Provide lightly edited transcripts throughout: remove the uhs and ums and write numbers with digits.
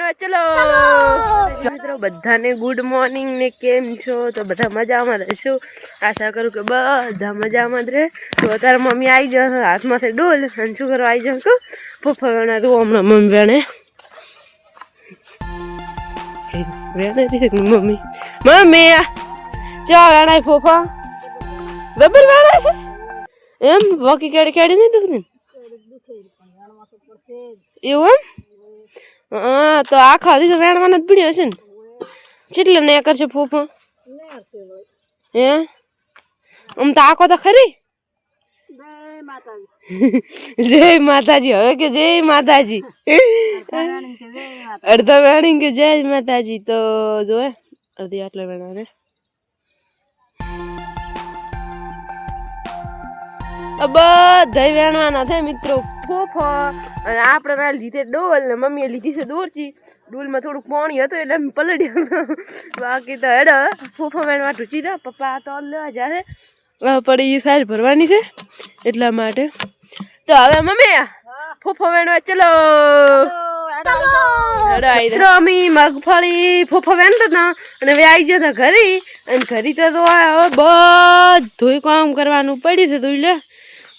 વેણવા ચલો મિત્રો બધાને ગુડ મોર્નિંગ ને કેમ છો તો બધા મજામાં રહેશો આશા કરું કે બધા મજામાં જ રહે તો અત્યારે મમ્મી આવી જાય હાથમાંથી ડોલ અને શું કરવા આવી જાય તો પપ્પા વેણા તો હમણાં મમ્મી વેણે મમ્મી મમ્મી ચા વેણાય ફોફા બબર વેણાય છે એમ વોકી કેડી કેડી નહીં દુખતી એવું એમ હા તો આખા દી તો વેણવાના જ પડ્યો હશે ને કેટલે ને કરશે ફોફા હે આમ તો આખો તો ખરી જય માતાજી હવે કે જય માતાજી અડધા વેણી કે જય માતાજી તો જોવે અડધી આટલા વેણા બધા વેણવાના થાય મિત્રો ફોફા અને આપણે લીધે ડોલ ને મમ્મીએ લીધી છે દોરચી ડોલમાં થોડુંક પાણી હતું એટલે અમે પલળ્યા બાકી તો હેડ ફોફા વેણવા ઢૂચી દો પપ્પા તો લેવા જશે પણ એ સારી ભરવાની છે એટલા માટે તો હવે મમ્મી ફોફા વેણવા ચલો અમી મગફળી ફોફા વેણતા હતા અને હવે આવી જતા ઘરે અને ઘરે તો બધું કામ કરવાનું પડ્યું છે તું લે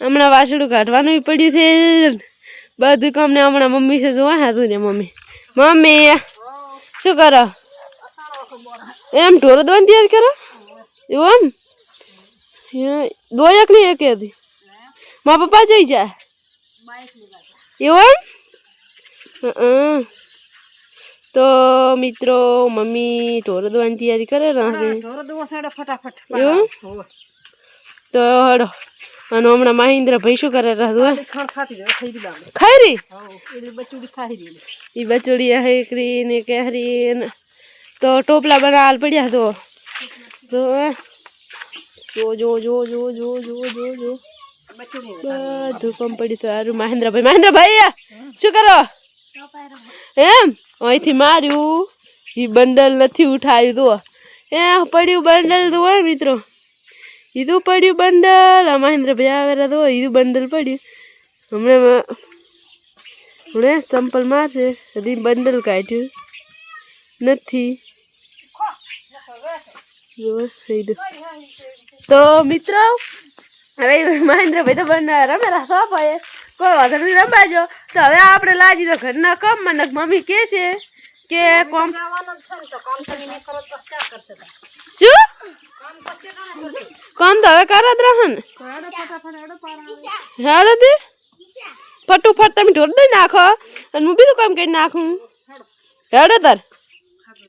હમણાં વાસણું કાઢવાનું પડ્યું છે બધું કામ ને હમણાં મમ્મી છે જોવા હતું ને મમ્મી મમ્મી શું કરો એમ ઢોરો દોન તૈયાર કરો એવું એમ દોયક નહીં એક હતી મારા પપ્પા જઈ જાય એવું એમ તો મિત્રો મમ્મી ઢોરો દોવાની તૈયારી કરે ફટાફટ એવું તો હડો અને હમણાં મહેન્દ્ર ભાઈ શું કરે રહું ખાઈ એ બચોડી હેકરી ને કેહરી તો ટોપલા બનાવવા પડ્યા તો જો બધું કમ પડ્યું સારું મહેન્દ્રભાઈ શું કરો એમ અહીંથી માર્યું એ બંડલ નથી ઉઠાવ્યું તો એ પડ્યું બંડલ તો હોય મિત્રો ઈદું પડ્યું બંડલ મહેન્દ્રભાઈ આવેલા તો ઈદું બંડલ પડ્યું હમણાં સંપલ મારશે હજી બંડલ કાઢ્યું નથી તો મિત્રો હવે મહેન્દ્રભાઈ તો રમેલા સોપાએ કોઈ વાંધો નહીં રમાજો તો હવે આપણે લાજી તો ઘરના કામ મને મમ્મી કે છે કે કોમ શું કામ તો હવે કર જ રહે ને હેડો દે ફટોફટ તમે ઢોર દઈ નાખો અને હું બીજું કામ કરી નાખું હેડો તાર